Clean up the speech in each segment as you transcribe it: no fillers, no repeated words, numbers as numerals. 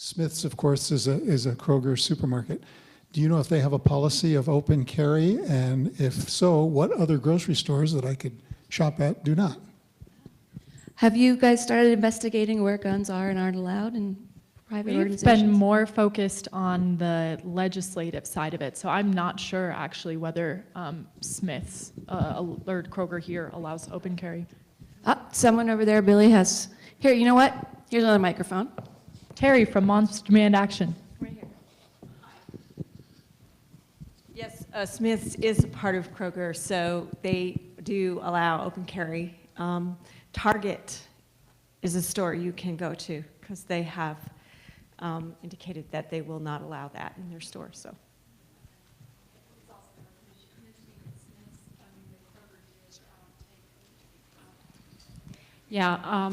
Smith's, of course, is a Kroger supermarket. Do you know if they have a policy of open carry? And if so, what other grocery stores that I could shop at do not? Have you guys started investigating where guns are and aren't allowed in private organizations? We've been more focused on the legislative side of it, so I'm not sure actually whether Smith's or Kroger here allows open carry. Someone over there, Billy, has, here, you know what? Here's another microphone. Terry from Moms Demand Action. Right here. Yes, Smith's is a part of Kroger, so they do allow open carry. Target is a store you can go to because they have indicated that they will not allow that in their store. So. Yeah,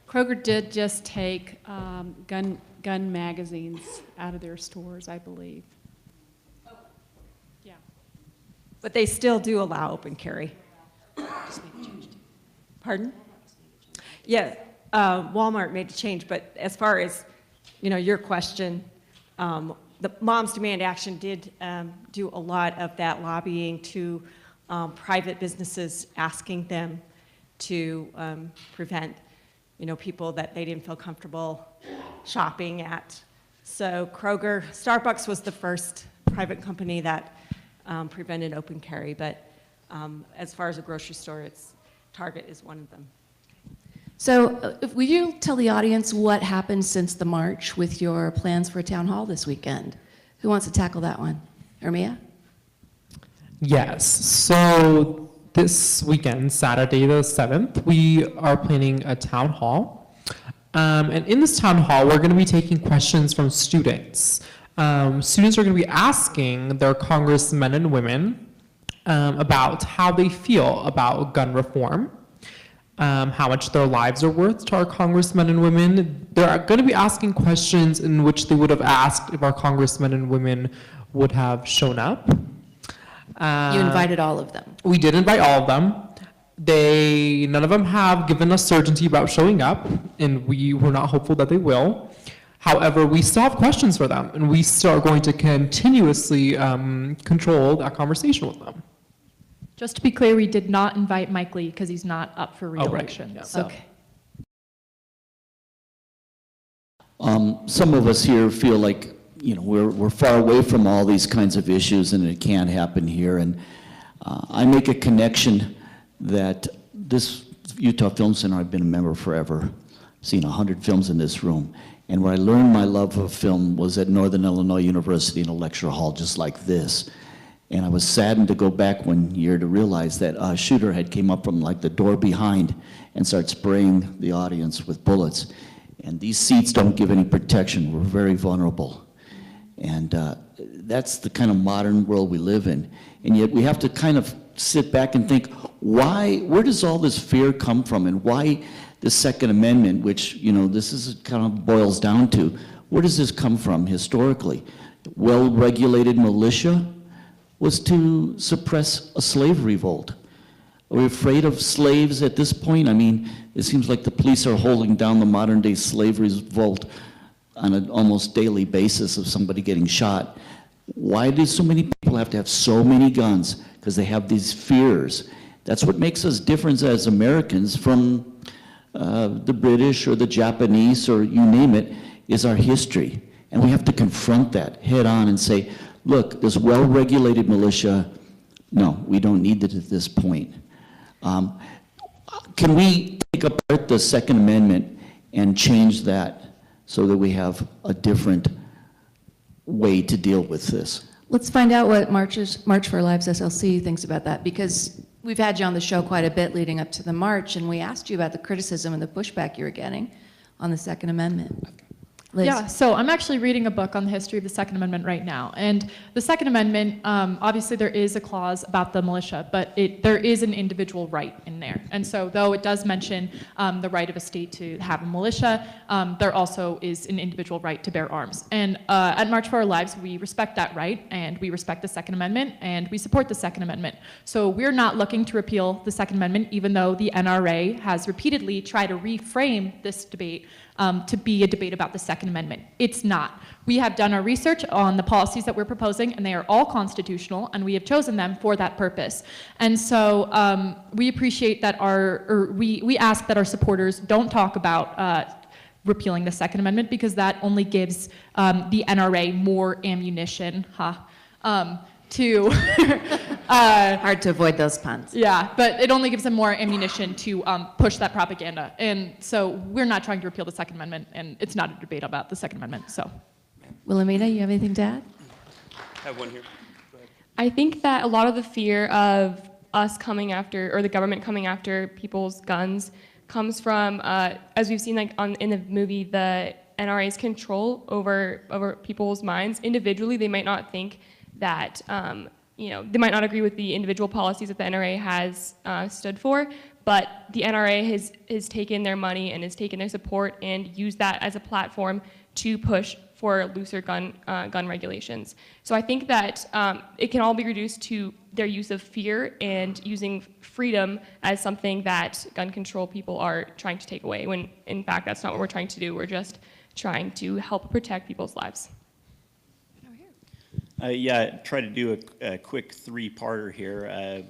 Kroger did just take gun magazines out of their stores, I believe. Oh. Yeah. But they still do allow open carry. Pardon? Yeah, Walmart made a change, but as far as, your question, the Moms Demand Action did do a lot of that lobbying to private businesses, asking them to prevent, people that they didn't feel comfortable shopping at. So Kroger, Starbucks was the first private company that prevented open carry, but as far as a grocery store, Target is one of them. So will you tell the audience what happened since the march with your plans for a town hall this weekend? Who wants to tackle that one? Ermiya? Yes, so this weekend, Saturday the 7th, we are planning a town hall. And in this town hall, we're going to be taking questions from students. Students are going to be asking their congressmen and women about how they feel about gun reform, how much their lives are worth to our congressmen and women. They're going to be asking questions in which they would have asked if our congressmen and women would have shown up. You invited all of them. We did invite all of them. None of them have given us certainty about showing up, and we were not hopeful that they will. However, we still have questions for them, and we still are going to continuously control that conversation with them. Just to be clear, we did not invite Mike Lee because he's not up for re-election. Yeah. So. Okay. Some of us here feel like, we're far away from all these kinds of issues and it can't happen here. And I make a connection that this Utah Film Center, I've been a member forever, seen 100 films in this room. And where I learned my love of film was at Northern Illinois University in a lecture hall just like this. And I was saddened to go back one year to realize that a shooter had came up from like the door behind and started spraying the audience with bullets. And these seats don't give any protection. We're very vulnerable. And that's the kind of modern world we live in. And yet we have to kind of sit back and think, where does all this fear come from? And why the Second Amendment, which, this is kind of boils down to, where does this come from historically? Well-regulated militia was to suppress a slave revolt. Are we afraid of slaves at this point? I mean, it seems like the police are holding down the modern day slave revolt on an almost daily basis of somebody getting shot. Why do so many people have to have so many guns? Because they have these fears. That's what makes us different as Americans from the British or the Japanese or you name it, is our history. And we have to confront that head on and say, look, this well-regulated militia, no, we don't need it at this point. Can we take apart the Second Amendment and change that so that we have a different way to deal with this? Let's find out what March for Our Lives SLC thinks about that, because we've had you on the show quite a bit leading up to the march, and we asked you about the criticism and the pushback you were getting on the Second Amendment. Liz? Yeah, so I'm actually reading a book on the history of the Second Amendment right now. And the Second Amendment, obviously there is a clause about the militia, but there is an individual right in there. And so though it does mention the right of a state to have a militia, there also is an individual right to bear arms. And at March for Our Lives, we respect that right, and we respect the Second Amendment, and we support the Second Amendment. So we're not looking to repeal the Second Amendment, even though the NRA has repeatedly tried to reframe this debate to be a debate about the Second Second Amendment. It's not. We have done our research on the policies that we're proposing, and they are all constitutional, and we have chosen them for that purpose. And so we appreciate that we ask that our supporters don't talk about repealing the Second Amendment, because that only gives the NRA more ammunition, to Hard to avoid those puns. yeah, but it only gives them more ammunition to push that propaganda. And so we're not trying to repeal the Second Amendment, and it's not a debate about the Second Amendment. So, Wilhelmina, you have anything to add? I have one here. Go ahead. I think that a lot of the fear of us coming after, or the government coming after people's guns, comes from, as we've seen like in the movie, the NRA's control over people's minds. Individually, they might not think that, they might not agree with the individual policies that the NRA has stood for, but the NRA has taken their money and has taken their support and used that as a platform to push for looser gun regulations. So I think that it can all be reduced to their use of fear and using freedom as something that gun control people are trying to take away, when in fact that's not what we're trying to do. We're just trying to help protect people's lives. Try to do a quick three-parter here.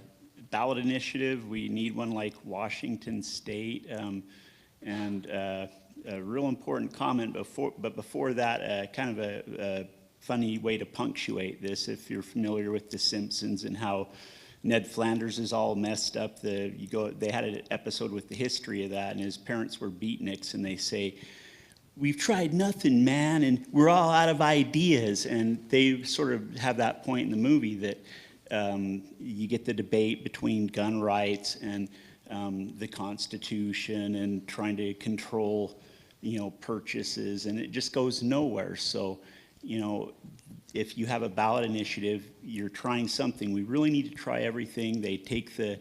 Ballot initiative, we need one like Washington State, and a real important comment before that, kind of a funny way to punctuate this, if you're familiar with The Simpsons and how Ned Flanders is all messed up. They had an episode with the history of that, and his parents were beatniks, and they say, "We've tried nothing, man, and we're all out of ideas." And they sort of have that point in the movie that you get the debate between gun rights and the Constitution and trying to control, purchases, and it just goes nowhere. So, if you have a ballot initiative, you're trying something. We really need to try everything. They take the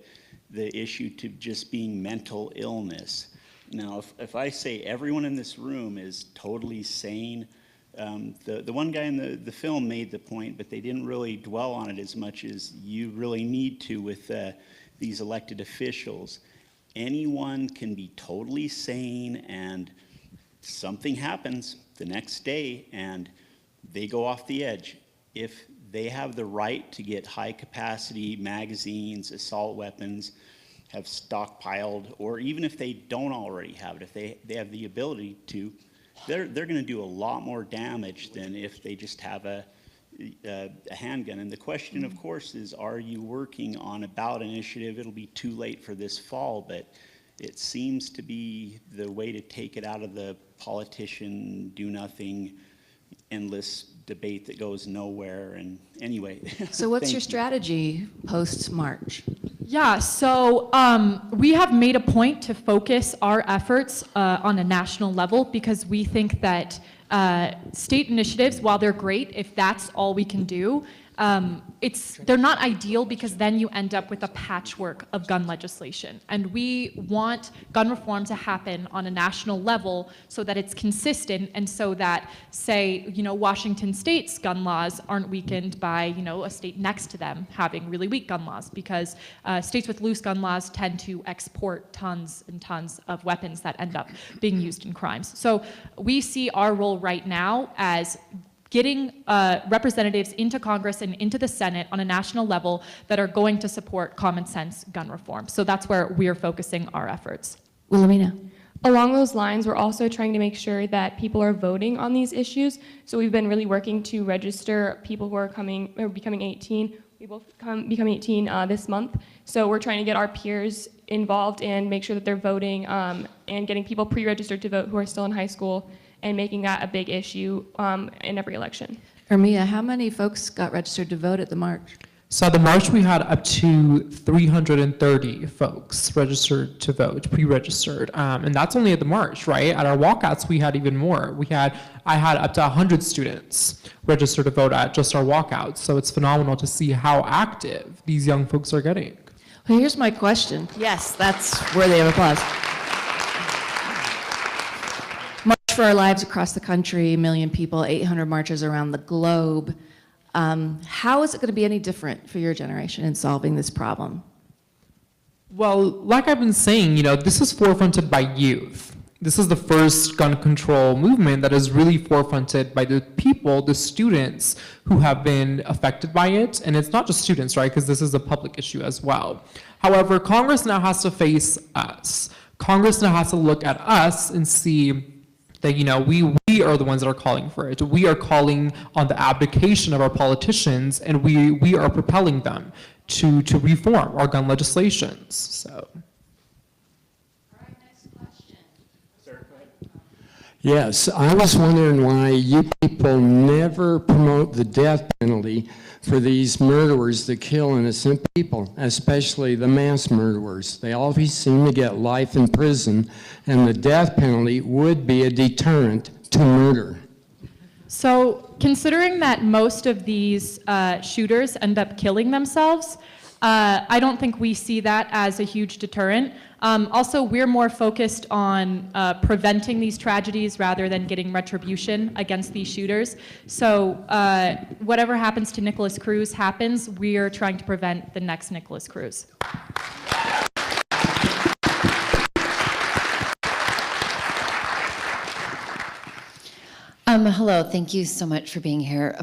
issue to just being mental illness. Now, if I say everyone in this room is totally sane, the one guy in the film made the point, but they didn't really dwell on it as much as you really need to with these elected officials. Anyone can be totally sane and something happens the next day and they go off the edge. If they have the right to get high capacity magazines, assault weapons, have stockpiled, or even if they don't already have it, if they have the ability to, they're going to do a lot more damage than if they just have a handgun. And the question, of course, is, are you working on a ballot initiative? It'll be too late for this fall, but it seems to be the way to take it out of the politician, do nothing, endless debate that goes nowhere. And anyway. So what's thank your you. strategy post-March? yeah, so we have made a point to focus our efforts on a national level, because we think that state initiatives, while they're great, if that's all we can do, they're not ideal, because then you end up with a patchwork of gun legislation. And we want gun reform to happen on a national level so that it's consistent, and so that, say, Washington State's gun laws aren't weakened by, a state next to them having really weak gun laws, because states with loose gun laws tend to export tons and tons of weapons that end up being used in crimes. So we see our role right now as getting representatives into Congress and into the Senate on a national level that are going to support common sense gun reform. So that's where we're focusing our efforts. Wilhelmina. Along those lines, we're also trying to make sure that people are voting on these issues. So we've been really working to register people who are becoming 18. We both become 18 this month. So we're trying to get our peers involved and make sure that they're voting and getting people pre-registered to vote who are still in high school, and making that a big issue in every election. Ermiya, how many folks got registered to vote at the march? So at the march, we had up to 330 folks registered to vote, pre-registered, and that's only at the march, right? At our walkouts, we had even more. I had up to 100 students registered to vote at just our walkouts, so it's phenomenal to see how active these young folks are getting. Well, here's my question. Yes, that's worthy of applause. March for Our Lives across the country, 1 million people, 800 marches around the globe. How is it going to be any different for your generation in solving this problem? Well, like I've been saying, this is forefronted by youth. this is the first gun control movement that is really forefronted by the people, the students who have been affected by it. And it's not just students, right? Because this is a public issue as well. However, Congress now has to face us. Congress now has to look at us and see that, you know, we are the ones that are calling for it. We are calling on the abdication of our politicians, and we are propelling them to reform our gun legislations. So. Yes, I was wondering why you people never promote the death penalty for these murderers that kill innocent people, especially the mass murderers. They always seem to get life in prison, and the death penalty would be a deterrent to murder. So considering that most of these shooters end up killing themselves, I don't think we see that as a huge deterrent. Also, we're more focused on preventing these tragedies rather than getting retribution against these shooters. So whatever happens to Nicholas Cruz happens, we're trying to prevent the next Nicholas Cruz. Hello, thank you so much for being here.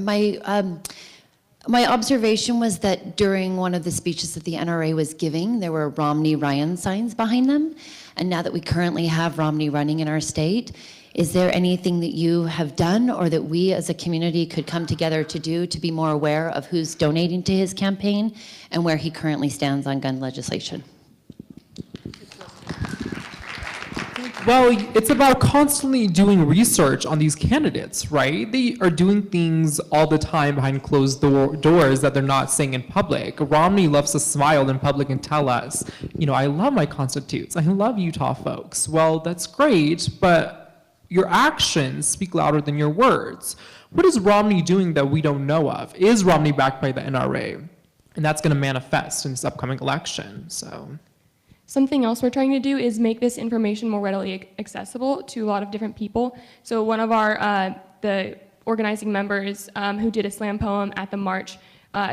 My observation was that during one of the speeches that the NRA was giving, there were Romney-Ryan signs behind them. And now that we currently have Romney running in our state, is there anything that you have done or that we as a community could come together to do to be more aware of who's donating to his campaign and where he currently stands on gun legislation? Well, it's about constantly doing research on these candidates, right? They are doing things all the time behind closed doors that they're not saying in public. Romney loves to smile in public and tell us, you know, I love my constitutes. I love Utah folks. Well, that's great, but your actions speak louder than your words. What is Romney doing that we don't know of? Is Romney backed by the NRA? And that's going to manifest in this upcoming election, so. Something else we're trying to do is make this information more readily accessible to a lot of different people. So one of our, the organizing members who did a slam poem at the march,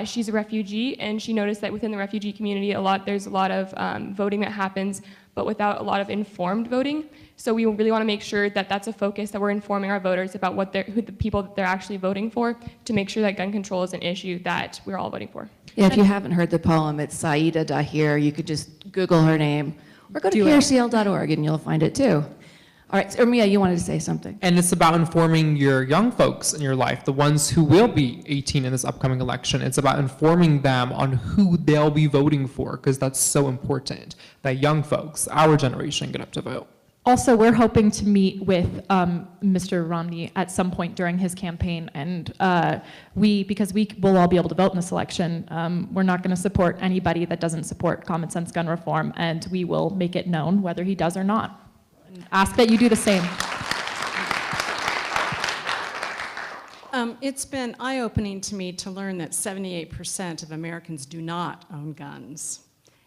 she's a refugee, and she noticed that within the refugee community, there's a lot of voting that happens, but without a lot of informed voting. So we really want to make sure that that's a focus, that we're informing our voters about who the people that they're actually voting for, to make sure that gun control is an issue that we're all voting for. Yeah, if you haven't heard the poem, it's Saida Dahir. You could just Google her name or go to KRCL.org and you'll find it too. All right, so Ermiya, you wanted to say something. And it's about informing your young folks in your life, the ones who will be 18 in this upcoming election. It's about informing them on who they'll be voting for, because that's so important, that young folks, our generation, get up to vote. Also, we're hoping to meet with Mr. Romney at some point during his campaign, and because we will all be able to vote in this election, we're not going to support anybody that doesn't support common sense gun reform, and we will make it known whether he does or not. And ask that you do the same. It's been eye-opening to me to learn that 78% of Americans do not own guns.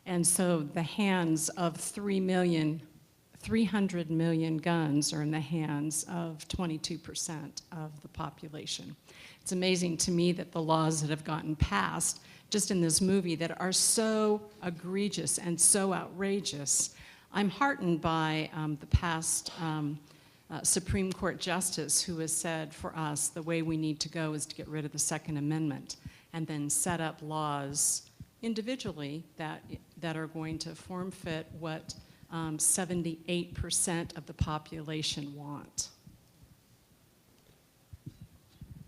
And so the hands of 300 million guns are in the hands of 22% of the population. It's amazing to me that the laws that have gotten passed just in this movie that are so egregious and so outrageous. I'm heartened by the past Supreme Court justice who has said for us the way we need to go is to get rid of the Second Amendment and then set up laws individually that are going to form fit what 78% of the population want.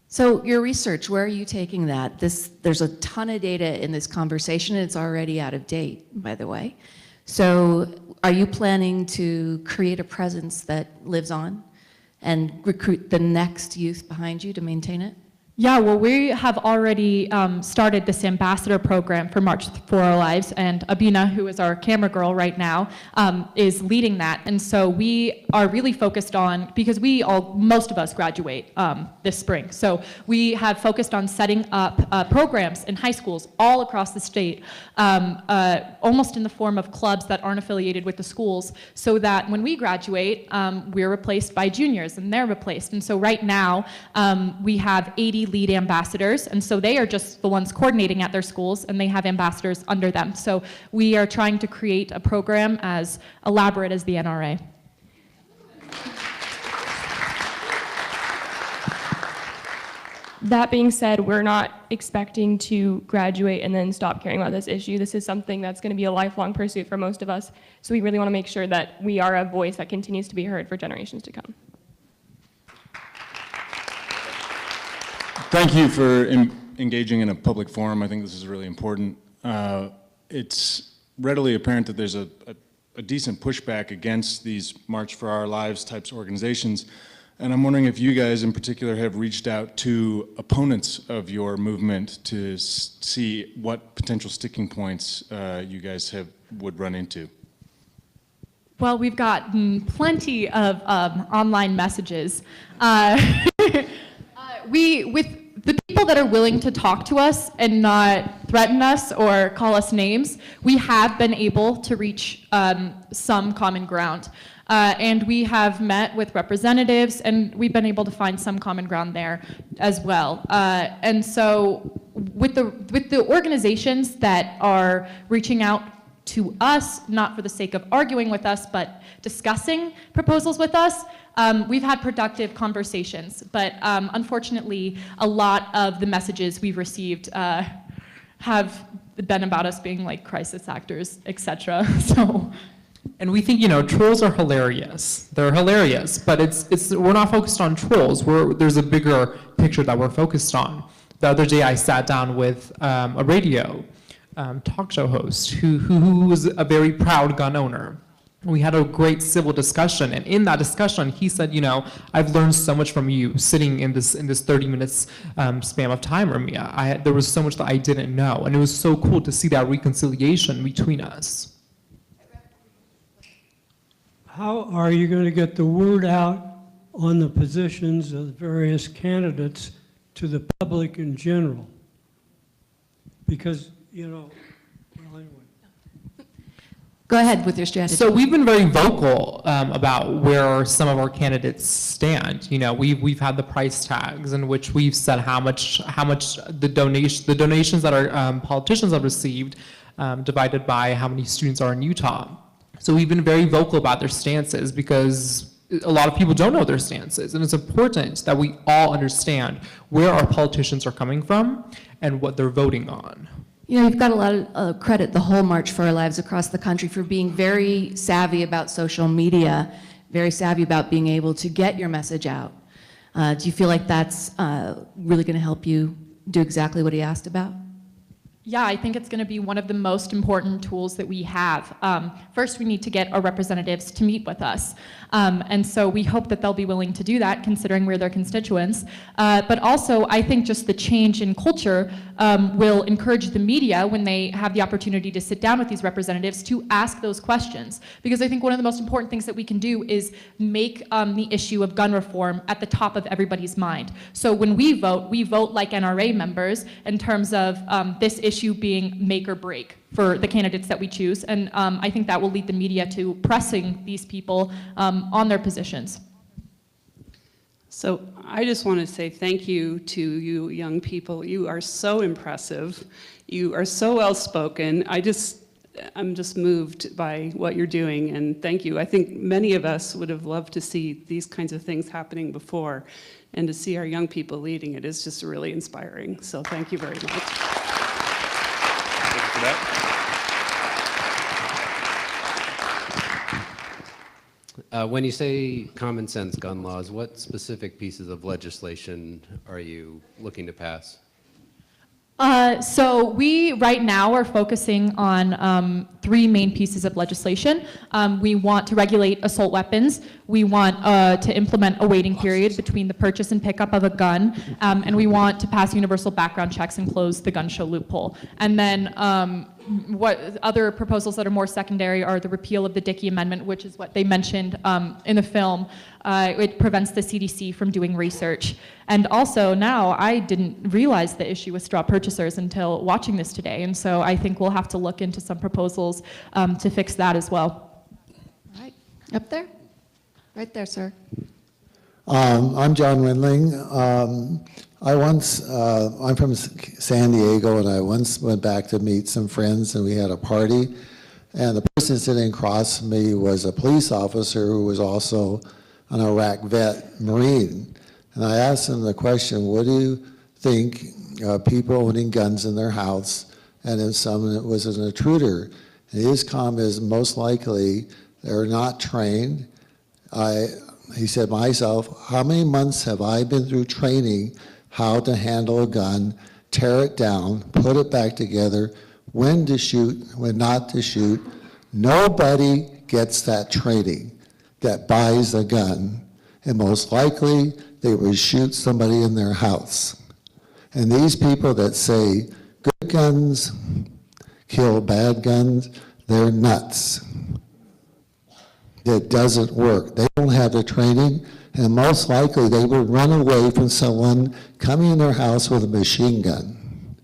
So your research, where are you taking that? There's a ton of data in this conversation, and it's already out of date, by the way. So are you planning to create a presence that lives on and recruit the next youth behind you to maintain it? Yeah, well, we have already started this ambassador program for March for Our Lives, and Abina, who is our camera girl right now, is leading that. And so we are really focused on, because most of us graduate this spring, so we have focused on setting up programs in high schools all across the state, almost in the form of clubs that aren't affiliated with the schools, so that when we graduate, we're replaced by juniors, and they're replaced. And so right now, we have 80 lead ambassadors, and so they are just the ones coordinating at their schools, and they have ambassadors under them. So we are trying to create a program as elaborate as the NRA. That being said, we're not expecting to graduate and then stop caring about this issue. This is something that's going to be a lifelong pursuit for most of us. So we really want to make sure that we are a voice that continues to be heard for generations to come. Thank you for engaging in a public forum. I think this is really important. It's readily apparent that there's a decent pushback against these March for Our Lives types organizations. And I'm wondering if you guys in particular have reached out to opponents of your movement to see what potential sticking points you guys would run into. Well, we've gotten plenty of online messages. With the people that are willing to talk to us and not threaten us or call us names, we have been able to reach some common ground. And we have met with representatives, and we've been able to find some common ground there as well. And so with the organizations that are reaching out to us, not for the sake of arguing with us, but discussing proposals with us, we've had productive conversations. But unfortunately, a lot of the messages we've received have been about us being like crisis actors, etc. So. And we think, trolls are hilarious. They're hilarious, but we're not focused on trolls. There's a bigger picture that we're focused on. The other day, I sat down with a radio talk show host who was a very proud gun owner. We had a great civil discussion, and in that discussion, he said, I've learned so much from you sitting in this 30 minutes span of time, Ermiya. There was so much that I didn't know, and it was so cool to see that reconciliation between us. How are you going to get the word out on the positions of the various candidates to the public in general? Because, well, anyway. Go ahead with your strategy. So we've been very vocal about where some of our candidates stand. We've had the price tags in which we've said how much the donations that our politicians have received divided by how many students are in Utah. So we've been very vocal about their stances because a lot of people don't know their stances, and it's important that we all understand where our politicians are coming from and what they're voting on. You've got a lot of credit, the whole March for Our Lives across the country, for being very savvy about social media, very savvy about being able to get your message out. Do you feel like that's really going to help you do exactly what he asked about? Yeah, I think it's going to be one of the most important tools that we have. First, we need to get our representatives to meet with us. And so we hope that they'll be willing to do that, considering we're their constituents. But also, I think just the change in culture will encourage the media, when they have the opportunity to sit down with these representatives, to ask those questions. Because I think one of the most important things that we can do is make the issue of gun reform at the top of everybody's mind. So when we vote like NRA members in terms of this issue being make or break for the candidates that we choose. And I think that will lead the media to pressing these people on their positions. So I just want to say thank you to you young people. You are so impressive. You are so well spoken. I'm just moved by what you're doing, and thank you. I think many of us would have loved to see these kinds of things happening before, and to see our young people leading it is just really inspiring. So thank you very much. Thank you for that. When you say common sense gun laws, what specific pieces of legislation are you looking to pass? So we right now are focusing on 3 main pieces of legislation. We want to regulate assault weapons. We want to implement a waiting period between the purchase and pickup of a gun. And we want to pass universal background checks and close the gun show loophole. And then what other proposals that are more secondary are the repeal of the Dickey Amendment, which is what they mentioned in the film. It prevents the CDC from doing research. And also now, I didn't realize the issue with straw purchasers until watching this today. And so I think we'll have to look into some proposals to fix that as well. All right, up there? Right there, sir. I'm John Windling. I'm from San Diego, and I once went back to meet some friends, and we had a party. And the person sitting across from me was a police officer who was also an Iraq vet Marine. And I asked him the question, what do you think people owning guns in their house, and if someone was an intruder. And his comment is most likely they're not trained. He said, myself, how many months have I been through training how to handle a gun, tear it down, put it back together, when to shoot, when not to shoot. Nobody gets that training that buys a gun, and most likely they would shoot somebody in their house. And these people that say good guns kill bad guns, they're nuts. It doesn't work. They don't have the training, and most likely they would run away from someone coming in their house with a machine gun.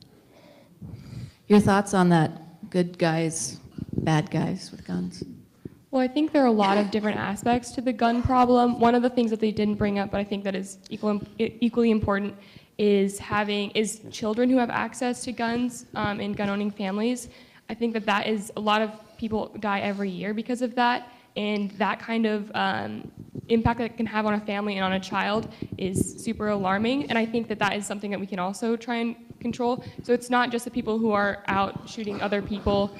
Your thoughts on that, good guys, bad guys with guns? Well, I think there are a lot of different aspects to the gun problem. One of the things that they didn't bring up, but I think that is equally important, is children who have access to guns in gun-owning families. I think that is, a lot of people die every year because of that, and that kind of impact that it can have on a family and on a child is super alarming, and I think that is something that we can also try and control. So it's not just the people who are out shooting other people,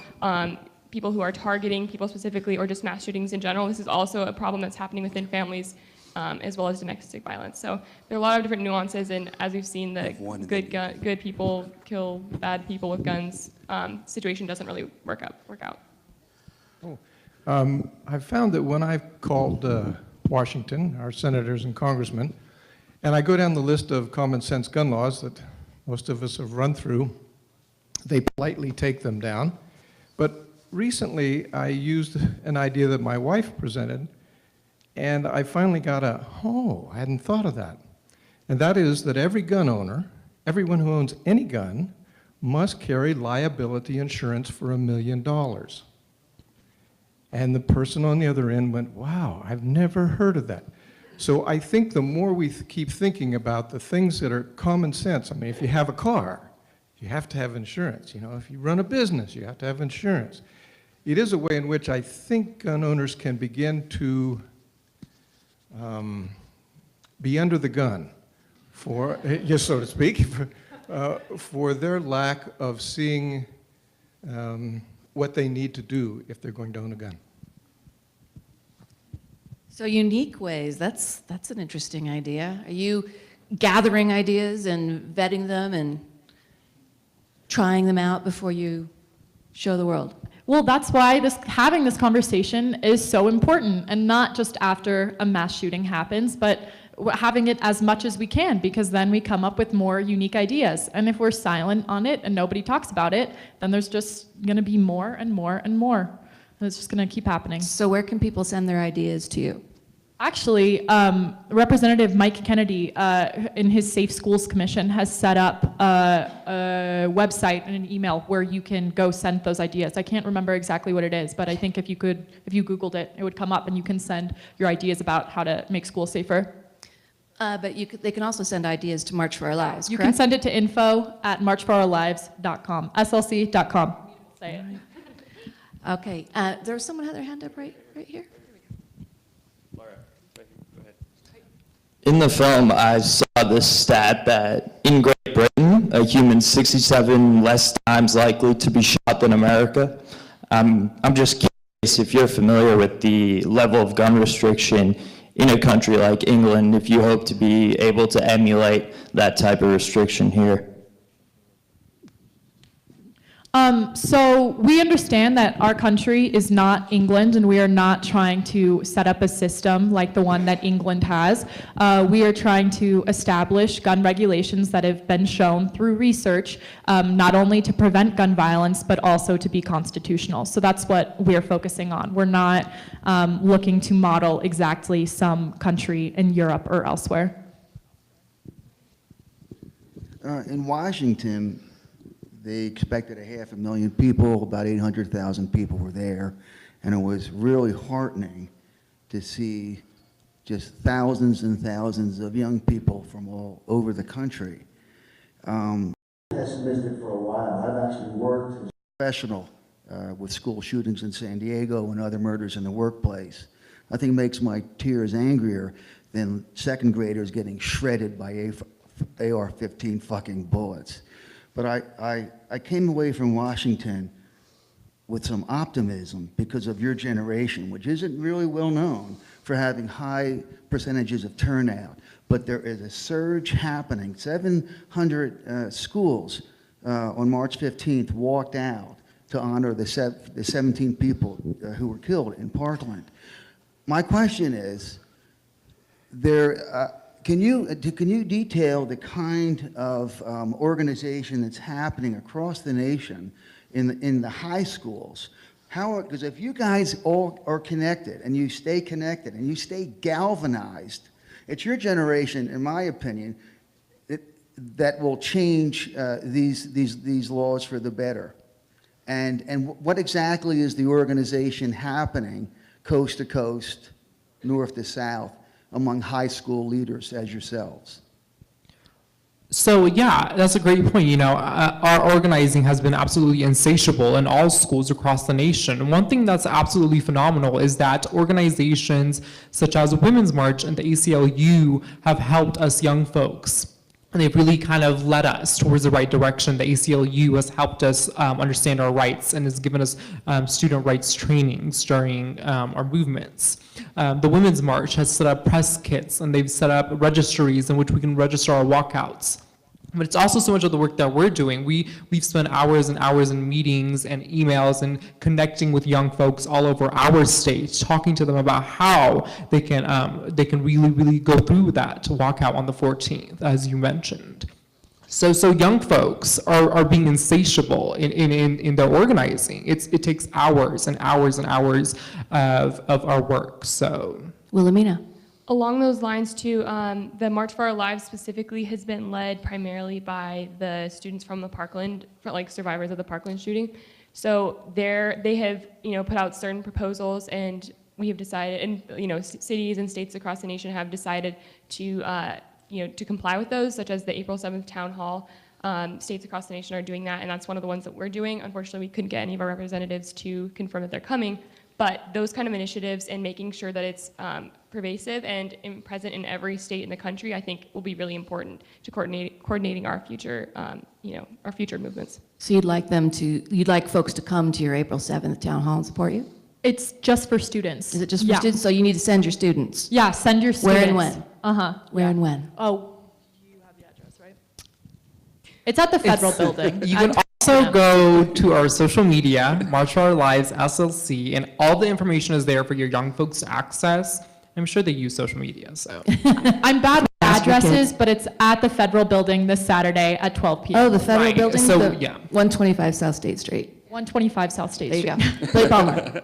people who are targeting people specifically, or just mass shootings in general. This is also a problem that's happening within families, as well as domestic violence. So there are a lot of different nuances, and as we've seen, the good people kill bad people with guns situation doesn't really work out. I've found that when I've called Washington, our senators and congressmen, and I go down the list of common sense gun laws that most of us have run through, they politely take them down. But recently I used an idea that my wife presented, and I finally got I hadn't thought of that. And that is that every gun owner, everyone who owns any gun, must carry liability insurance for $1 million. And the person on the other end went, wow, I've never heard of that. So I think the more we keep thinking about the things that are common sense, I mean, if you have a car, you have to have insurance. You know, if you run a business, you have to have insurance. It is a way in which I think gun owners can begin to be under the gun for, yes, so to speak, for their lack of seeing what they need to do if they're going to own a gun. So unique ways, that's an interesting idea. Are you gathering ideas and vetting them and trying them out before you show the world? Well, that's why having this conversation is so important, and not just after a mass shooting happens, but having it as much as we can, because then we come up with more unique ideas. And if we're silent on it and nobody talks about it, then there's just going to be more and more and more. And it's just going to keep happening. So where can people send their ideas to you? Actually, Representative Mike Kennedy, in his Safe Schools Commission, has set up a website and an email where you can go send those ideas. I can't remember exactly what it is, but I think if you Googled it, it would come up, and you can send your ideas about how to make schools safer. But they can also send ideas to March for Our Lives, You correct? can send it to info@marchforourlives.com, slc.com. Say it. Okay, there was someone who had their hand up right here. In the film, I saw this stat that in Great Britain, a human's 67 less times likely to be shot than America. I'm just curious if you're familiar with the level of gun restriction in a country like England, if you hope to be able to emulate that type of restriction here. So we understand that our country is not England, and we are not trying to set up a system like the one that England has. We are trying to establish gun regulations that have been shown through research, not only to prevent gun violence, but also to be constitutional. So that's what we're focusing on. We're not looking to model exactly some country in Europe or elsewhere. In Washington, they expected 500,000 people, about 800,000 people were there, and it was really heartening to see just thousands and thousands of young people from all over the country. Pessimistic for a while. I've actually worked as a professional with school shootings in San Diego and other murders in the workplace. Nothing makes my tears angrier than second graders getting shredded by AR-15 fucking bullets. But I came away from Washington with some optimism because of your generation, which isn't really well known for having high percentages of turnout. But there is a surge happening. 700 schools on March 15th walked out to honor the 17 people who were killed in Parkland. My question is, can you detail the kind of organization that's happening across the nation in the high schools? Because if you guys all are connected and you stay connected and you stay galvanized, it's your generation, in my opinion, that will change these laws for the better. And what exactly is the organization happening coast to coast, north to south, among high school leaders as yourselves? So yeah, that's a great point. You know, our organizing has been absolutely insatiable in all schools across the nation. And one thing that's absolutely phenomenal is that organizations such as Women's March and the ACLU have helped us young folks. And they've really kind of led us towards the right direction. The ACLU has helped us understand our rights and has given us student rights trainings during our movements. The Women's March has set up press kits, and they've set up registries in which we can register our walkouts. But it's also so much of the work that we're doing. We've spent hours and hours in meetings and emails and connecting with young folks all over our state, talking to them about how they can really go through that walkout on the 14th, as you mentioned. So young folks are being insatiable in their organizing. It takes hours and hours and hours of our work. So Wilhelmina. Along those lines too, the March for Our Lives specifically has been led primarily by the students from the Parkland, like survivors of the Parkland shooting. So they have put out certain proposals, and we have decided, and cities and states across the nation have decided to to comply with those, such as the April 7th town hall. States across the nation are doing that, and that's one of the ones that we're doing. Unfortunately, we couldn't get any of our representatives to confirm that they're coming. But those kind of initiatives and making sure that it's pervasive and present in every state in the country, I think will be really important to coordinating our future, our future movements. So you'd like folks to come to your April 7th town hall and support you? It's just for students. Is it just for students? So you need to send your students? Yeah, send your students. Where and when? Where and when? Oh, you have the address, right? It's at the federal building. You can also go to our social media, March for Our Lives, SLC, and all the information is there for your young folks to access. I'm sure they use social media, so. I'm bad with addresses, but it's at the federal building this Saturday at 12 p.m. Oh, the federal building? So, yeah. 125 South State Street. 125 South State Street. There you go. Blake Palmer.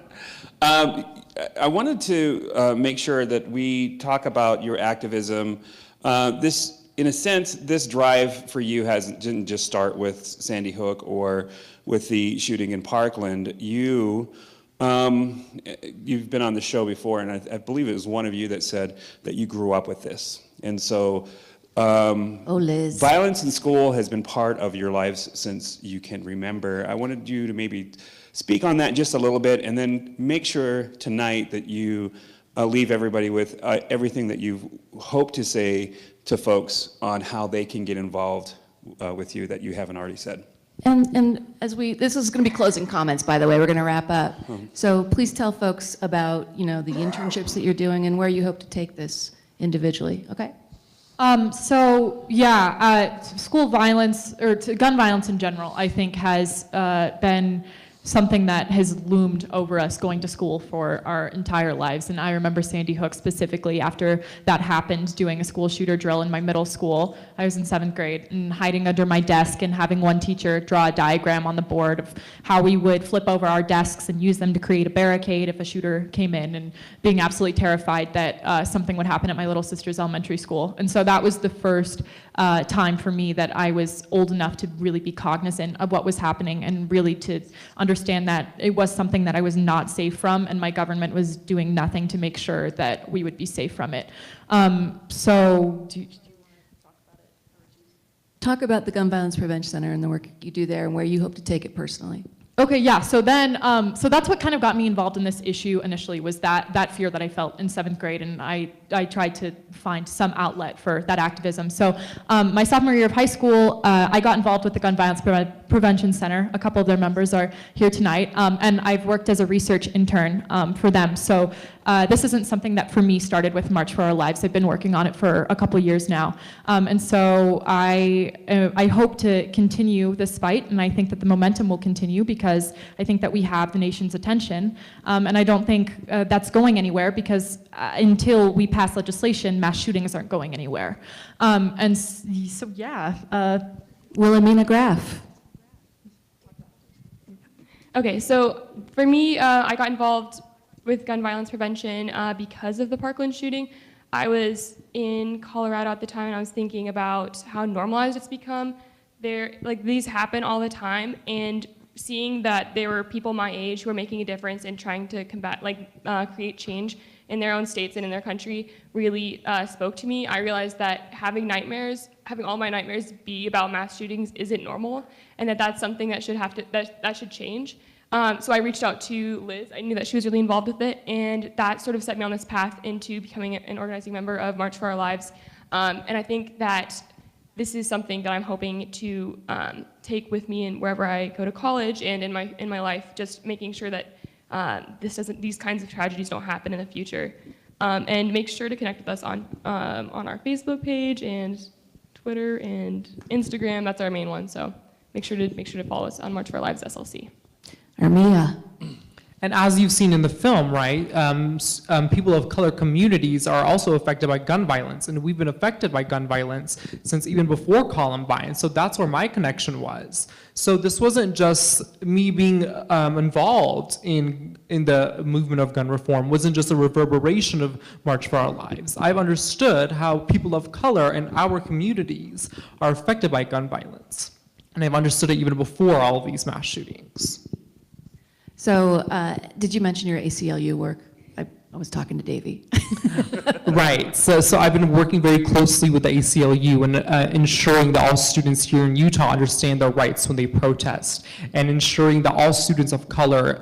I wanted to make sure that we talk about your activism. In a sense, this drive for you didn't just start with Sandy Hook or with the shooting in Parkland. You've been on the show before, and I believe it was one of you that said that you grew up with this. And so Liz. Violence in school has been part of your lives since you can remember. I wanted you to maybe speak on that just a little bit, and then make sure tonight that you leave everybody with everything that you hope to say to folks on how they can get involved with you that you haven't already said. And this is going to be closing comments, by the way. We're going to wrap up. So please tell folks about, the internships that you're doing and where you hope to take this individually, okay? School violence, or gun violence in general, I think has been something that has loomed over us going to school for our entire lives. And I remember Sandy Hook specifically after that happened, doing a school shooter drill in my middle school. I was in 7th grade and hiding under my desk and having one teacher draw a diagram on the board of how we would flip over our desks and use them to create a barricade if a shooter came in, and being absolutely terrified that something would happen at my little sister's elementary school. And so that was the first time for me that I was old enough to really be cognizant of what was happening and really to understand that it was something that I was not safe from, and my government was doing nothing to make sure that we would be safe from it. Do you want to talk about it? Talk about the Gun Violence Prevention Center and the work you do there and where you hope to take it personally. Okay, yeah, so then, so that's what kind of got me involved in this issue initially, was that fear that I felt in 7th grade, and I tried to find some outlet for that activism. So my sophomore year of high school, I got involved with the Gun Violence Prevention Center. A couple of their members are here tonight, and I've worked as a research intern for them. So this isn't something that for me started with March for Our Lives. I've been working on it for a couple years now. And so I hope to continue this fight, and I think that the momentum will continue because I think that we have the nation's attention. And I don't think that's going anywhere because until we pass legislation, mass shootings aren't going anywhere. And so, yeah. Wilhelmina Graff. Okay, so for me, I got involved with gun violence prevention because of the Parkland shooting. I was in Colorado at the time, and I was thinking about how normalized it's become. These happen all the time, and seeing that there were people my age who were making a difference and trying to combat, create change in their own states and in their country really spoke to me. I realized that having all my nightmares be about mass shootings isn't normal, and that's something that should change. So I reached out to Liz. I knew that she was really involved with it, and that sort of set me on this path into becoming an organizing member of March for Our Lives. And I think that this is something that I'm hoping to take with me in wherever I go to college and in my life, just making sure that these kinds of tragedies don't happen in the future. And make sure to connect with us on our Facebook page and Twitter and Instagram. That's our main one. So make sure to follow us on March for Our Lives SLC. Ermiya. And as you've seen in the film, right, people of color communities are also affected by gun violence, and we've been affected by gun violence since even before Columbine. So that's where my connection was. So this wasn't just me being involved in the movement of gun reform, wasn't just a reverberation of March for Our Lives. I've understood how people of color in our communities are affected by gun violence, and I've understood it even before all of these mass shootings. So did you mention your ACLU work? I was talking to Davey. Right, so I've been working very closely with the ACLU and ensuring that all students here in Utah understand their rights when they protest, and ensuring that all students of color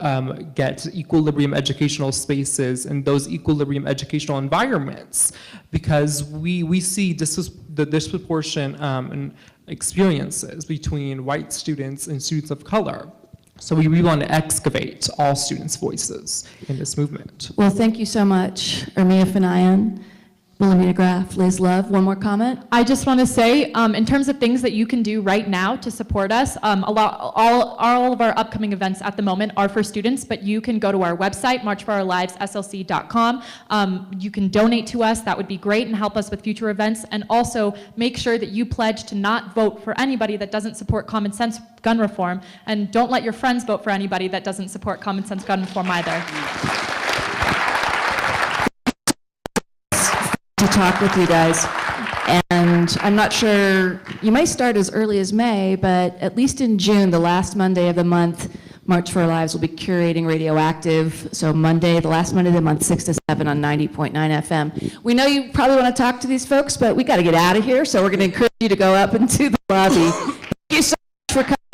get equilibrium educational spaces and those equilibrium educational environments, because we see the disproportion in experiences between white students and students of color. So we really want to excavate all students' voices in this movement. Well, thank you so much, Ermiya Fanaeian, Wilhelmina Graff, Liz Love. One more comment? I just want to say, in terms of things that you can do right now to support us, all of our upcoming events at the moment are for students, but you can go to our website, marchforourliveslc.com. You can donate to us. That would be great and help us with future events. And also make sure that you pledge to not vote for anybody that doesn't support common sense gun reform. And don't let your friends vote for anybody that doesn't support common sense gun reform either. To talk with you guys, and I'm not sure, you might start as early as May, but at least in June, the last Monday of the month, March for Our Lives will be curating RadioActive. So Monday, the last Monday of the month, 6 to 7 on 90.9 FM. We know you probably want to talk to these folks, but we got to get out of here, so we're going to encourage you to go up into the lobby. Thank you so much for coming.